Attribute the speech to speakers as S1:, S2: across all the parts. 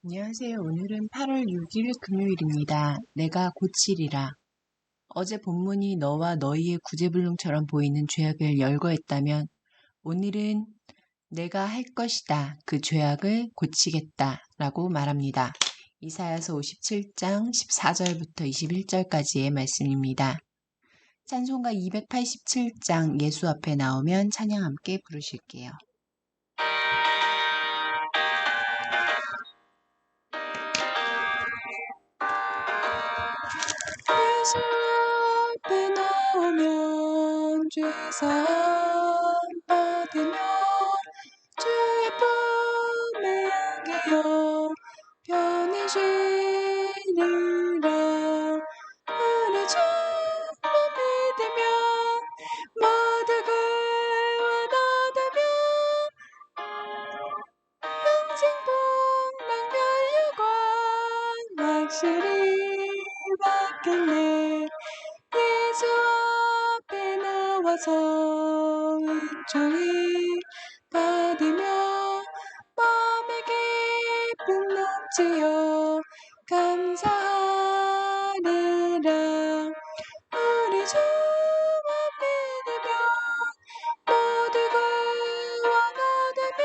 S1: 안녕하세요. 오늘은 8월 6일 금요일입니다. 내가 고치리라. 어제 본문이 너와 너희의 구제불능처럼 보이는 죄악을 열거했다면 오늘은 내가 할 것이다. 그 죄악을 고치겠다. 라고 말합니다. 이사야서 57장 14절부터 21절까지의 말씀입니다. 찬송가 287장 예수 앞에 나오면 찬양 함께 부르실게요. 예수 앞에 나오면 죄사함 받으며 주의 품에 안기어 편히 쉬리라. 우리 주만 믿으면 모두 구원하다며 영생복 낭멸유관 확실히 받겠네. 예수 앞에 나와서 은총히 받으며 마음의 기쁨 넘치어 감사하리라. 우리 주만 믿으면 모두 구원하다며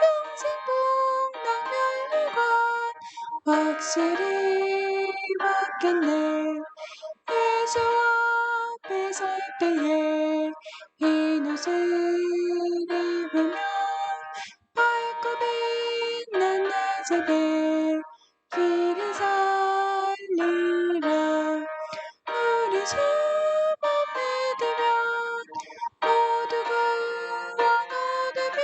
S1: 영생복 낭멸유관 확실히 받겠네. 예수 앞에 설 때에 흰 옷을 입으며 밝고 빛난 내 집에 길이 살리라. 우리 주만 믿으면 모두 구원하다며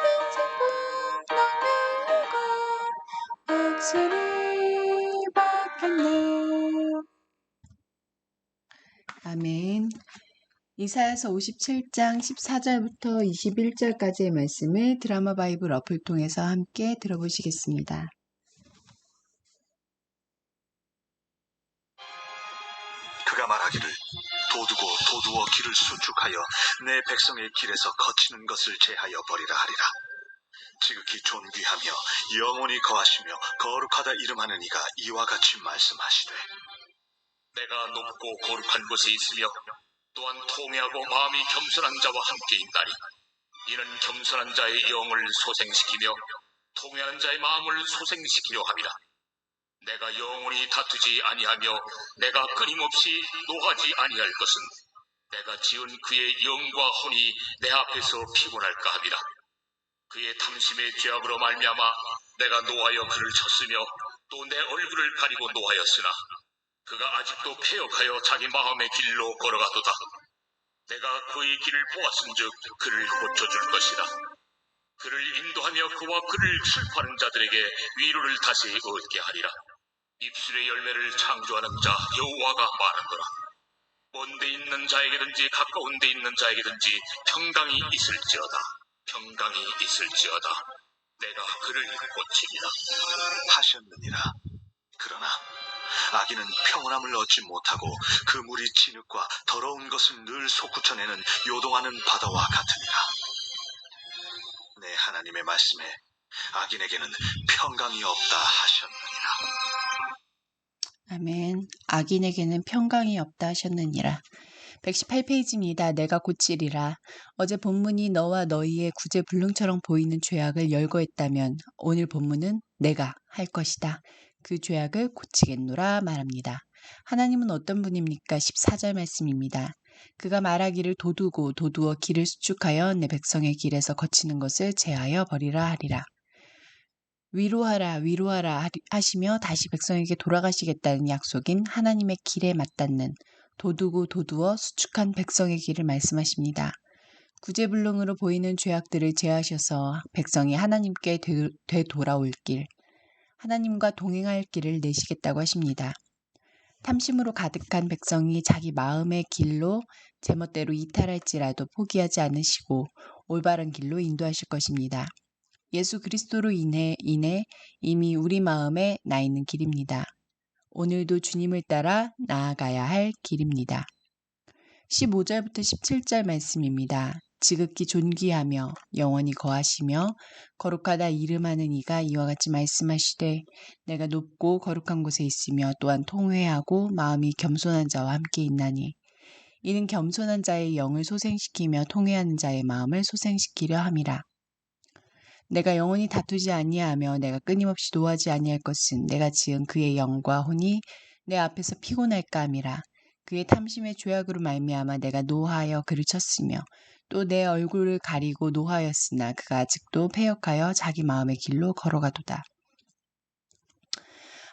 S1: 영생복 낭멸유관 확실히 받겠네. 아멘. 이사야서 57장 14절부터 21절까지의 말씀을 드라마 바이블 어플 통해서 함께 들어보시겠습니다.
S2: 그가 말하기를 도두어 길을 수축하여 내 백성의 길에서 거치는 것을 제하여 버리라 하리라. 지극히 존귀하며 영원히 거하시며 거룩하다 이름하는 이가 이와 같이 말씀하시되,
S3: 내가 높고 거룩한 곳에 있으며 또한 통회하고 마음이 겸손한 자와 함께 있나니 이는 겸손한 자의 영을 소생시키며 통회하는 자의 마음을 소생시키려 함이라. 내가 영원히 다투지 아니하며 내가 끊임없이 노하지 아니할 것은 내가 지은 그의 영과 혼이 내 앞에서 피곤할까 함이라. 그의 탐심의 죄악으로 말미암아 내가 노하여 그를 쳤으며 또 내 얼굴을 가리고 노하였으나 그가 아직도 패역하여 자기 마음의 길로 걸어가도다. 내가 그의 길을 보았은즉 그를 고쳐줄 것이다. 그를 인도하며 그와 그를 슬퍼하는 자들에게 위로를 다시 얻게 하리라. 입술의 열매를 창조하는 자 여호와가 말하노라. 먼 데 있는 자에게든지 가까운 데 있는 자에게든지 평강이 있을지어다. 평강이 있을지어다. 내가 그를 고치리라
S2: 하셨느니라. 그러나 악인은 평온함을 얻지 못하고 그 물이 진흙과 더러운 것을 늘 솟구쳐내는 요동하는 바다와 같으니라. 내 하나님의 말씀에 악인에게는 평강이 없다 하셨느니라.
S1: 아멘. 악인에게는 평강이 없다 하셨느니라. 118페이지입니다. 내가 고치리라. 어제 본문이 너와 너희의 구제불능처럼 보이는 죄악을 열거했다면 오늘 본문은 내가 할 것이다. 그 죄악을 고치겠노라 말합니다. 하나님은 어떤 분입니까? 14절 말씀입니다. 그가 말하기를 도두어 길을 수축하여 내 백성의 길에서 거치는 것을 제하여 버리라 하리라. 위로하라 하시며 다시 백성에게 돌아가시겠다는 약속인 하나님의 길에 맞닿는 도두어 수축한 백성의 길을 말씀하십니다. 구제불능으로 보이는 죄악들을 제하셔서 백성이 하나님께 되돌아올 길, 하나님과 동행할 길을 내시겠다고 하십니다. 탐심으로 가득한 백성이 자기 마음의 길로 제멋대로 이탈할지라도 포기하지 않으시고 올바른 길로 인도하실 것입니다. 예수 그리스도로 인해 이미 우리 마음에 나 있는 길입니다. 오늘도 주님을 따라 나아가야 할 길입니다. 15절부터 17절 말씀입니다. 지극히 존귀하며 영원히 거하시며 거룩하다 이름하는 이가 이와 같이 말씀하시되 내가 높고 거룩한 곳에 있으며 또한 통회하고 마음이 겸손한 자와 함께 있나니 이는 겸손한 자의 영을 소생시키며 통회하는 자의 마음을 소생시키려 함이라. 내가 영원히 다투지 아니하며 내가 끊임없이 노하지 아니할 것은 내가 지은 그의 영과 혼이 내 앞에서 피곤할까 함이라. 그의 탐심의 죄악으로 말미암아 내가 노하여 그를 쳤으며 또 내 얼굴을 가리고 노하였으나 그가 아직도 패역하여 자기 마음의 길로 걸어가도다.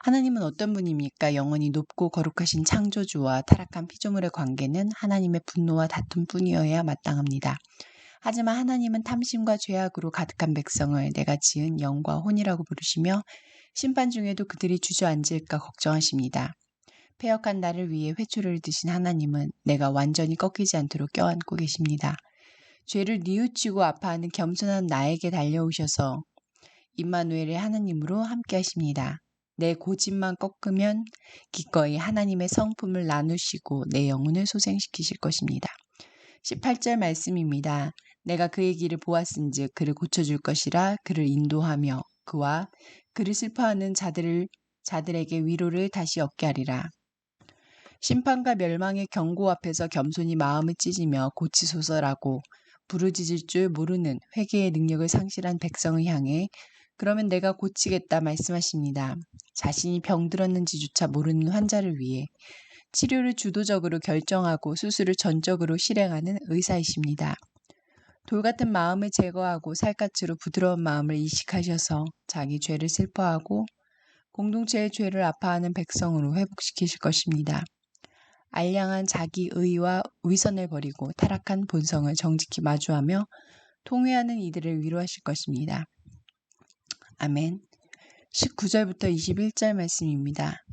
S1: 하나님은 어떤 분입니까? 영원히 높고 거룩하신 창조주와 타락한 피조물의 관계는 하나님의 분노와 다툼뿐이어야 마땅합니다. 하지만 하나님은 탐심과 죄악으로 가득한 백성을 내가 지은 영과 혼이라고 부르시며 심판 중에도 그들이 주저앉을까 걱정하십니다. 패역한 나를 위해 회초리를 드신 하나님은 내가 완전히 꺾이지 않도록 껴안고 계십니다. 죄를 뉘우치고 아파하는 겸손한 나에게 달려오셔서 임마누엘의 하나님으로 함께 하십니다. 내 고집만 꺾으면 기꺼이 하나님의 성품을 나누시고 내 영혼을 소생시키실 것입니다. 18절 말씀입니다. 내가 그의 길을 보았은즉 그를 고쳐줄 것이라. 그를 인도하며 그와 그를 슬퍼하는 자들에게 위로를 다시 얻게 하리라. 심판과 멸망의 경고 앞에서 겸손히 마음을 찢으며 고치소서라고 부르짖을 줄 모르는 회개의 능력을 상실한 백성을 향해 그러면 내가 고치겠다 말씀하십니다. 자신이 병들었는지조차 모르는 환자를 위해 치료를 주도적으로 결정하고 수술을 전적으로 실행하는 의사이십니다. 돌같은 마음을 제거하고 살갗으로 부드러운 마음을 이식하셔서 자기 죄를 슬퍼하고 공동체의 죄를 아파하는 백성으로 회복시키실 것입니다. 알량한 자기 의와 위선을 버리고 타락한 본성을 정직히 마주하며 통회하는 이들을 위로하실 것입니다. 아멘. 19절부터 21절 말씀입니다.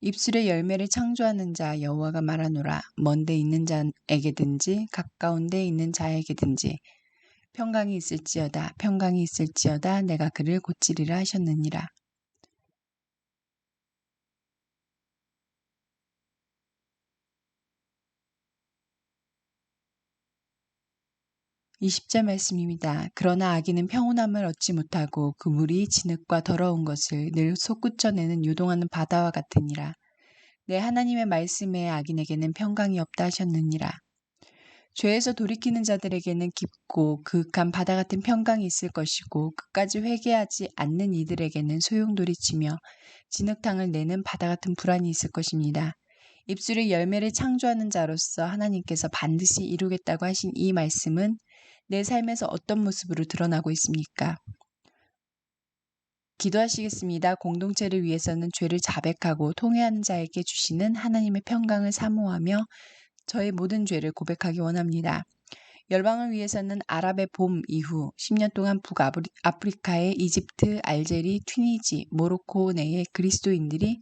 S1: 입술의 열매를 창조하는 자 여호와가 말하노라. 먼 데 있는 자에게든지 가까운 데 있는 자에게든지 평강이 있을지어다. 평강이 있을지어다. 내가 그를 고치리라 하셨느니라. 20절 말씀입니다. 그러나 악인은 평온함을 얻지 못하고 그 물이 진흙과 더러운 것을 늘 솟구쳐내는 요동하는 바다와 같으니라. 내 하나님의 말씀에 악인에게는 평강이 없다 하셨느니라. 죄에서 돌이키는 자들에게는 깊고 그윽한 바다 같은 평강이 있을 것이고 끝까지 회개하지 않는 이들에게는 소용돌이치며 진흙탕을 내는 바다 같은 불안이 있을 것입니다. 입술의 열매를 창조하는 자로서 하나님께서 반드시 이루겠다고 하신 이 말씀은 내 삶에서 어떤 모습으로 드러나고 있습니까? 기도하시겠습니다. 공동체를 위해서는 죄를 자백하고 통회하는 자에게 주시는 하나님의 평강을 사모하며 저의 모든 죄를 고백하기 원합니다. 열방을 위해서는 아랍의 봄 이후 10년 동안 북아프리카의 이집트, 알제리, 튀니지, 모로코 내의 그리스도인들이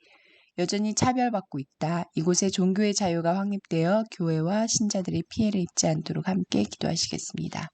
S1: 여전히 차별받고 있다. 이곳에 종교의 자유가 확립되어 교회와 신자들의 피해를 입지 않도록 함께 기도하시겠습니다.